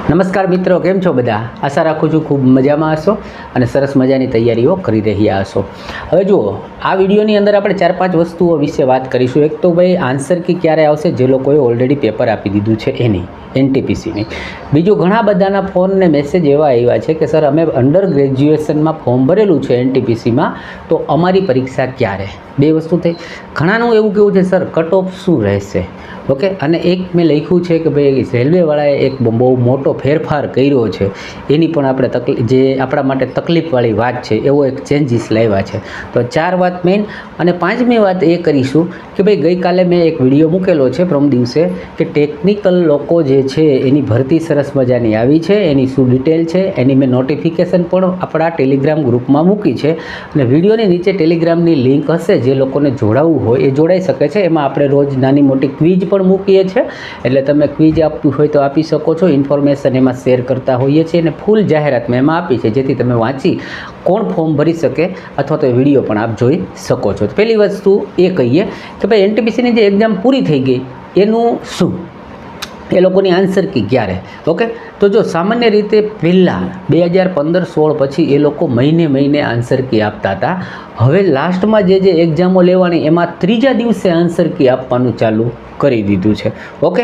નમસ્કાર મિત્રો, કેમ છો બધા? આશા રાખું છું ખૂબ મજામાં હશો અને સરસ મજાની તૈયારીઓ કરી રહ્યા હશો. હવે જુઓ, આ વિડીયોની અંદર આપણે 4-5 વસ્તુઓ વિશે વાત કરીશું. એક તો ભાઈ આન્સર કી ક્યારે આવશે, જે લોકોએ ઓલરેડી પેપર આપી દીધું છે એની, NTPCની. બીજું, ઘણા બધાના ફોન ને મેસેજ એવા આવ્યા છે કે સર અમે અંડર ગ્રેજ્યુએશનમાં ફોર્મ ભરેલું છે NTPCમાં, તો અમારી પરીક્ષા ક્યારે? બે વસ્તુ થઈ. ઘણાનું એવું કેવું છે સર કટ ઓફ શું રહેશે? ઓકે, અને એક મેં લખ્યું છે કે ભાઈ રેલવેવાળાએ એક બહુ મોટો ફેરફાર કર્યો છે, એની પણ આપણે જે આપણા માટે તકલીફવાળી વાત છે, એવો એક ચેન્જીસ લાવ્યા છે. તો 4 વાત મેઇન. અને 5મી વાત એ કરીશું કે ભાઈ ગઈકાલે મેં એક વિડીયો મૂકેલો છે પ્રમ દિવસે કે ટેકનિકલ લોકો જે છે એની ભરતી સરસ મજાની આવી છે, એની શું ડિટેલ છે એની મેં નોટિફિકેશન પણ આપણા ટેલિગ્રામ ગ્રુપમાં મૂકી છે. અને વિડીયોની નીચે ટેલિગ્રામની લિંક હશે, જે લોકોને જોડાવવું હોય એ જોડાઈ શકે છે. એમાં આપણે રોજ નાની મોટી ક્વિઝ પણ મૂકીએ છીએ, એટલે તમે ક્વિઝ આપવું હોય તો આપી શકો છો. ઇન્ફોર્મેશન એમાં શેર કરતા હોઈએ છીએ અને ફૂલ જાહેરાત મેં એમાં આપી છે, જેથી તમે વાંચી કોણ ફોર્મ ભરી શકે અથવા તો વિડીયો પણ આપ જોઈ શકો છો. પહેલી વસ્તુ એ કહીએ કે ભાઈ NTPCની જે એક્ઝામ પૂરી થઈ ગઈ એનું શું, એ લોકોની આન્સર કી ક્યારે? ઓકે, તો જો સામાન્ય રીતે પહેલાં 2015-16 પછી એ લોકો મહિને આન્સર કી આપતા હતા. હવે લાસ્ટમાં જે એક્ઝામો લેવાની એમાં ત્રીજા દિવસે આન્સર કી આપવાનું ચાલુ કરી દીધું છે. ઓકે,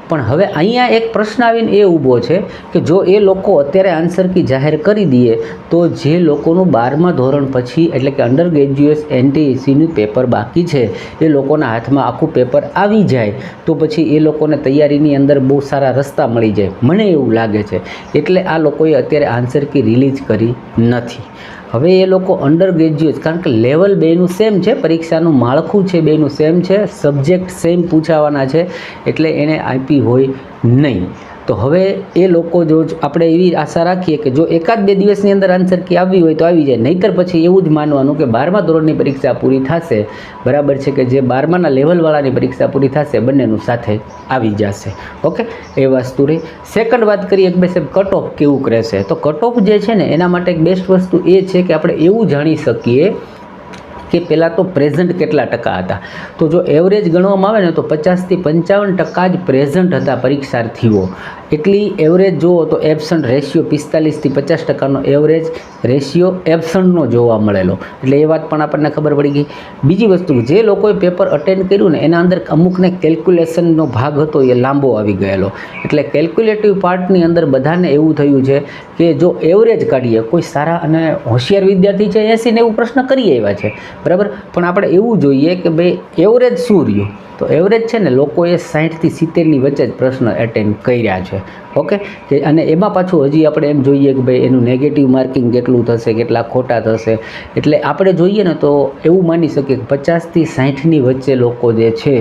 પણ હવે અહીંયા એક પ્રશ્ન આવીને એ ઊભો છે કે જો એ લોકો અત્યારે આન્સર કી જાહેર કરી દઈએ તો જે લોકોનું 12મા ધોરણ પછી એટલે કે અંડર ગ્રેજ્યુએટ NTPCનું પેપર બાકી છે, એ લોકોના હાથમાં આખું પેપર આવી જાય તો પછી એ લોકોને તૈયારીની અંદર બહુ સારા રસ્તા મળી જાય, મને એવું લાગે છે. એટલે આ લોકોએ અત્યારે આન્સર કી રિલીઝ કરી નથી. હવે એ લોકો અંડર ગ્રેજ્યુએટ, કારણ કે લેવલ 2નું સેમ છે, પરીક્ષાનું માળખું છે 2નું સેમ છે, સબ્જેક્ટ સેમ પૂછાવાના છે, એટલે એને આપી હોય નહીં. તો હવે એ લોકો જો આપણે એવી આશા રાખીએ કે જો 1-2 દિવસની અંદર આન્સર કી આવી હોય તો આવી જાય, નહીંતર પછી એવું જ માનવાનું કે 12મા ધોરણની પરીક્ષા પૂરી થશે, બરાબર છે, કે જે 12માના લેવલવાળાની પરીક્ષા પૂરી થશે, બંનેનું સાથે આવી જશે. ઓકે, એ વસ્તુ રહી. સેકન્ડ વાત કરીએ કે ભાઈ કટ ઓફ કેવું રહેશે. તો કટ ઓફ જે છે ને એના માટે એક બેસ્ટ વસ્તુ એ છે કે આપણે એવું જાણી શકીએ કે પહેલાં તો પ્રેઝન્ટ કેટલા ટકા હતા. તો જો એવરેજ ગણવામાં આવે ને તો 50થી 55% જ પ્રેઝન્ટ હતા પરીક્ષાર્થીઓ. એટલી એવરેજ જુઓ તો એબસન્ટ રેશિયો 45થી 50%નો એવરેજ રેશિયો એબસન્ટનો જોવા મળેલો, એટલે એ વાત પણ આપણને ખબર પડી ગઈ. બીજી વસ્તુ, જે લોકોએ પેપર અટેન્ડ કર્યું ને એના અંદર અમુકને કેલ્ક્યુલેશનનો ભાગ હતો એ લાંબો આવી ગયેલો, એટલે કેલ્ક્યુલેટિવ પાર્ટની અંદર બધાને એવું થયું છે કે જો એવરેજ કાઢીએ, કોઈ સારા અને હોશિયાર વિદ્યાર્થી છે 80-90 પ્રશ્ન કરી આવ્યા છે, બરાબર, પણ આપણે એવું જોઈએ કે ભાઈ એવરેજ શું રહ્યું. તો એવરેજ છે ને લોકોએ 60થી 70ની વચ્ચે જ પ્રશ્ન એટેન્ડ કર્યા છે. ઓકે, અને એમાં પાછું હજી આપણે એમ જોઈએ કે ભાઈ એનું નેગેટિવ માર્કિંગ કેટલું થશે, કેટલા ખોટા થશે, એટલે આપણે જોઈએ ને તો એવું માની શકીએ કે 50થી 60ની વચ્ચે લોકો જે છે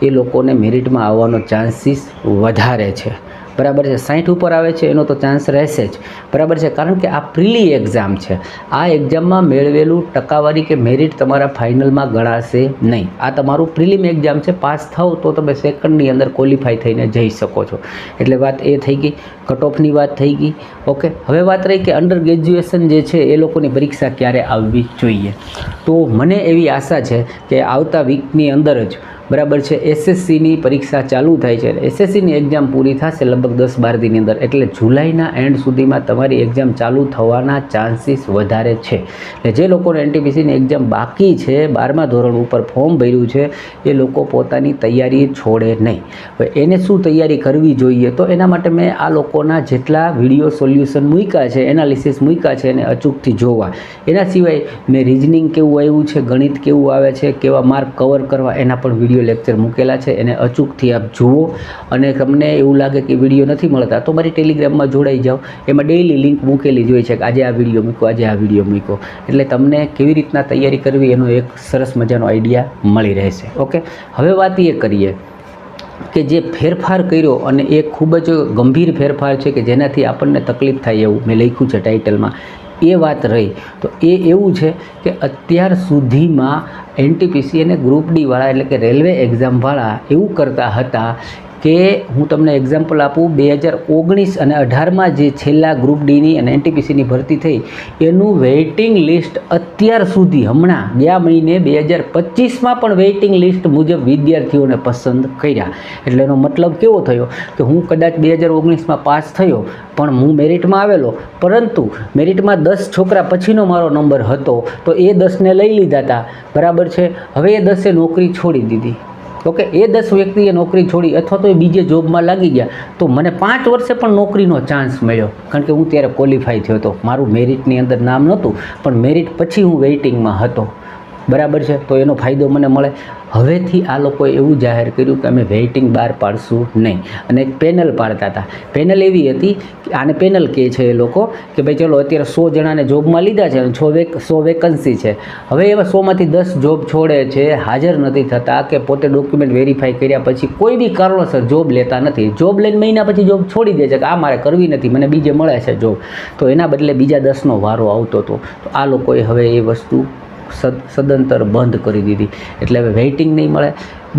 એ લોકોને મેરિટમાં આવવાનો ચાન્સીસ વધારે છે, બરાબર છે. 60 ઉપર આવે છે એનો તો ચાન્સ રહેશે જ, બરાબર છે, કારણ કે આ પ્રિલી એક્ઝામ છે. આ એક્ઝામમાં મેળવેલું ટકાવારી કે મેરિટ તમારા ફાઇનલમાં ગણાશે નહીં. આ તમારું પ્રિલિમ એક્ઝામ છે, પાસ થાવ તો તમે સેકન્ડની અંદર ક્વોલિફાય થઈને જઈ શકો છો. એટલે વાત એ થઈ ગઈ, કટ ઓફની વાત થઈ ગઈ. ઓકે, હવે વાત રહી કે અંડર ગ્રેજ્યુએશન જે છે એ લોકોની પરીક્ષા ક્યારે આવવી જોઈએ. તો મને એવી આશા છે કે આવતા વીકની અંદર જ, બરાબર છે, SSCની પરીક્ષા ચાલુ થાય છે. SSCની એક્ઝામ પૂરી થશે લગભગ 10-12 દિનની અંદર, એટલે જુલાઈના એન્ડ સુધીમાં તમારી એક્ઝામ ચાલુ થવાના ચાન્સીસ વધારે છે. એટલે જે લોકોને NTPCની એક્ઝામ બાકી છે, 12મા ધોરણ ઉપર ફોર્મ ભર્યું છે, એ લોકો પોતાની તૈયારી છોડે નહીં. હવે એને શું તૈયારી કરવી જોઈએ, તો એના માટે મેં આ લોકોના જેટલા વિડીયો સોલ્યુશન મૂક્યા છે, એનાલિસિસ મૂક્યા છે, એને અચૂકથી જોવા. એના સિવાય મેં રિઝનિંગ કેવું આવ્યું છે, ગણિત કેવું આવે છે, કેવા માર્ક કવર કરવા, એના પણ વિડીયો લેક્ચર મૂકેલા છે, એને અચૂકથી આપ જુઓ. અને તમને એવું લાગે કે વિડીયો નથી મળતા તો મારી ટેલિગ્રામમાં જોડાઈ જાઓ, એમાં ડેઈલી લિંક મૂકેલી જ હોય છે કે આજે આ વિડીયો મૂકો, આજે આ વિડીયો મૂકો, એટલે તમને કેવી રીતના તૈયારી કરવી એનો એક સરસ મજાનો આઈડિયા મળી રહેશે. ઓકે, હવે વાત એ કરીએ કે જે ફેરફાર કર્યો અને એ ખૂબ જ ગંભીર ફેરફાર છે કે જેનાથી આપણને તકલીફ થાય એવું મેં લખ્યું છે ટાઇટલમાં. એ વાત રહી તો એ એવું છે કે અત્યાર સુધીમાં NTPC અને ગ્રુપ D વાળા એટલે કે રેલવે એક્ઝામવાળા એવું કરતા હતા કે હું તમને એક્ઝામ્પલ આપું, 2019 અને 18માં જે છેલ્લા ગ્રુપ ડીની અને એનટીપીસીની ભરતી થઈ એનું વેઇટિંગ લિસ્ટ અત્યાર સુધી હમણાં ગયા મહિને 2025માં પણ વેઇટિંગ લિસ્ટ મુજબ વિદ્યાર્થીઓને પસંદ કર્યા. એટલે એનો મતલબ કેવો થયો કે હું કદાચ 2019માં પાસ થયો પણ હું મેરિટમાં આવેલો, પરંતુ મેરિટમાં 10 છોકરા પછીનો મારો નંબર હતો તો એ 10ને લઈ લીધા હતા, બરાબર છે. હવે એ 10એ નોકરી છોડી દીધી. ઓકે, એ 10 વ્યક્તિએ નોકરી છોડી અથવા તો એ બીજે જોબમાં લાગી ગયા તો મને 5 વર્ષે પણ નોકરીનો ચાન્સ મળ્યો, કારણ કે હું ત્યારે ક્વોલિફાય થયો હતો. મારું મેરિટની અંદર નામ નહોતું પણ મેરિટ પછી હું વેઇટિંગમાં હતો, બરાબર છે. તો એનો ફાયદો મને મળે. હવેથી આ લોકોએ એવું જાહેર કર્યું કે અમે વેઇટિંગ બહાર પાડશું નહીં, અને એક પેનલ પાડતા હતા. પેનલ એવી હતી કે આને પેનલ કહે છે એ લોકો કે ભાઈ ચલો અત્યારે 100 જણાને જોબમાં લીધા છે અને 100 વેકન્સી છે. હવે એવા 100માંથી 10 જોબ છોડે છે, હાજર નથી થતા કે પોતે ડોક્યુમેન્ટ વેરીફાઈ કર્યા પછી કોઈ બી કારણોસર જોબ લેતા નથી. જોબ લઈને મહિના પછી જોબ છોડી દે છે કે આ મારે કરવી નથી, મને બીજે મળે છે જોબ. તો એના બદલે બીજા 10નો વારો આવતો હતો. તો આ લોકોએ હવે એ વસ્તુ સદંતર બંધ કરી દીધી. એટલે હવે વેઇટિંગ નહીં મળે.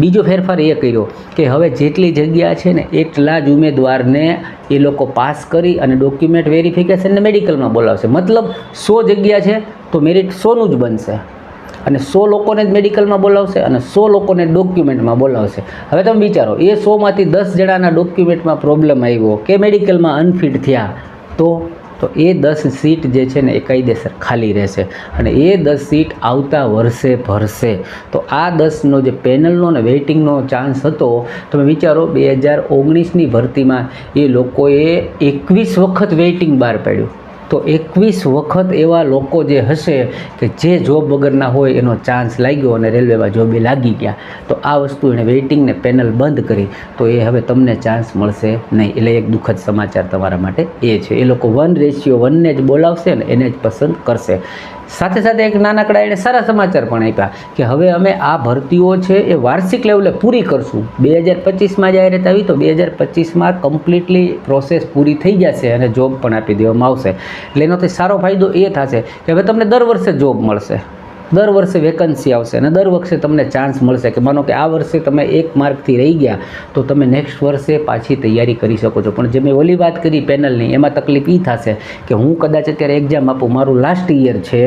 બીજો ફેરફાર એ કર્યો કે હવે જેટલી જગ્યા છે ને એટલા જ ઉમેદવારને એ લોકો પાસ કરી અને ડોક્યુમેન્ટ વેરિફિકેશનને મેડિકલમાં બોલાવશે. મતલબ 100 જગ્યા છે તો મેરિટ 100નું જ બનશે, અને 100 લોકોને જ મેડિકલમાં બોલાવશે અને 100 લોકોને ડોક્યુમેન્ટમાં બોલાવશે. હવે તમે વિચારો, એ 100માંથી 10 જણાના ડોક્યુમેન્ટમાં પ્રોબ્લેમ આવ્યો કે મેડિકલમાં અનફિટ થયા તો એ 10 સીટ જે છે ને એ કાયદેસર ખાલી રહેશે, અને એ 10 સીટ આવતા વર્ષે ભરશે. તો આ 10નો જે પેનલનો અને વેઇટિંગનો ચાન્સ હતો, તમે વિચારો 2019ની ભરતીમાં એ લોકોએ 21 વખત વેઇટિંગ બહાર પાડ્યું. તો 21 વખત એવા લોકો જે હશે કે જે જોબ વગરના હોય એનો ચાન્સ લાગ્યો અને રેલવેમાં જોબે લાગી ગયા. તો આ વસ્તુ એણે વેઇટિંગને પેનલ બંધ કરી, તો એ હવે તમને ચાન્સ મળશે નહીં. એટલે એક દુઃખદ સમાચાર તમારા માટે એ છે. એ લોકો 1:1 જ બોલાવશે ને એને જ પસંદ કરશે. સાથે સાથે એક નાનકડા એણે સારા સમાચાર પણ આપ્યા કે હવે અમે આ ભરતીઓ છે એ વાર્ષિક લેવલે પૂરી કરશું. 2025માં જાહેરાત આવી તો 2025માં કમ્પ્લીટલી પ્રોસેસ પૂરી થઈ જશે અને જોબ પણ આપી દેવામાં આવશે. એટલે એનો સારો ફાયદો એ થશે કે હવે તમને દર વર્ષે જોબ મળશે, દર વર્ષે વેકન્સી આવશે અને દર વર્ષે તમને ચાન્સ મળશે કે માનો કે આ વર્ષે તમે 1 માર્કથી રહી ગયા તો તમે નેક્સ્ટ વર્ષે પાછી તૈયારી કરી શકો છો. પણ જે મેં ઓલી વાત કરી પેનલની, એમાં તકલીફ એ થશે કે હું કદાચ અત્યારે એક્ઝામ આપું, મારું લાસ્ટ યર છે,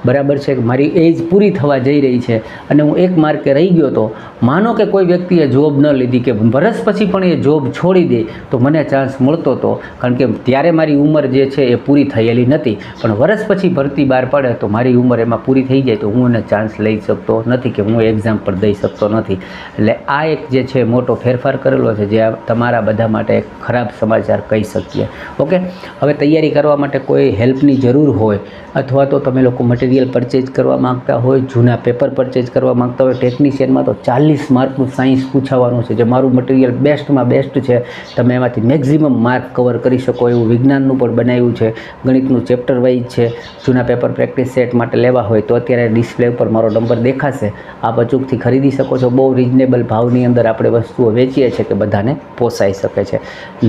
બરાબર છે, કે મારી એજ પૂરી થવા જઈ રહી છે અને હું 1 માર્કે રહી ગયો, તો માનો કે કોઈ વ્યક્તિએ જોબ ન લીધી કે વર્ષ પછી પણ એ જોબ છોડી દે તો મને ચાન્સ મળતો હતો, કારણ કે ત્યારે મારી ઉંમર જે છે એ પૂરી થયેલી નથી. પણ વર્ષ પછી ભરતી બહાર પડે તો મારી ઉંમર એમાં પૂરી થઈ જાય તો હું એને ચાન્સ લઈ શકતો નથી કે હું એક્ઝામ પર દઈ શકતો નથી. એટલે આ એક જે છે મોટો ફેરફાર કરેલો છે, જે તમારા બધા માટે એક ખરાબ સમાચાર કહી શકીએ. ઓકે, હવે તૈયારી કરવા માટે કોઈ હેલ્પની જરૂર હોય અથવા તો તમે લોકો મટીરિયલ પરચેજ કરવા માગતા હોય, જૂના પેપર પરચેજ કરવા માગતા હોય, ટેકનિશિયનમાં તો 40 માર્કનું સાયન્સ પૂછાવાનું છે, જે મારું મટીરિયલ બેસ્ટમાં બેસ્ટ છે. તમે એમાંથી મેક્ઝિમમ માર્ક કવર કરી શકો એવું વિજ્ઞાનનું પણ બનાવ્યું છે, ગણિતનું ચેપ્ટર વાઇઝ છે. જૂના પેપર પ્રેક્ટિસ સેટ માટે લેવા હોય તો અત્યારે ડિસ્પ્લે ઉપર મારો નંબર દેખાશે, આપ અચૂકથી ખરીદી શકો છો. બહુ રિઝનેબલ ભાવની અંદર આપણે વસ્તુઓ વેચીએ છીએ કે બધાને પોસાઈ શકે છે.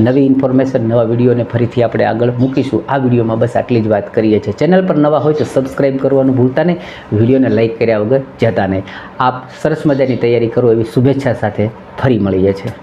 નવી ઇન્ફોર્મેશન, નવા વિડીયોને ફરીથી આપણે આગળ મૂકીશું. આ વિડીયોમાં બસ આટલી જ વાત કરીએ છીએ. ચેનલ પર નવા હોય તો સબસ્ક્રાઈબ કરવાનું ભૂલતા નહીં, વિડીયોને લાઇક કર્યા વગર જતા નહીં. આપ સરસ મજાની તૈયારી કરો એવી શુભેચ્છા સાથે ફરી મળીએ છીએ.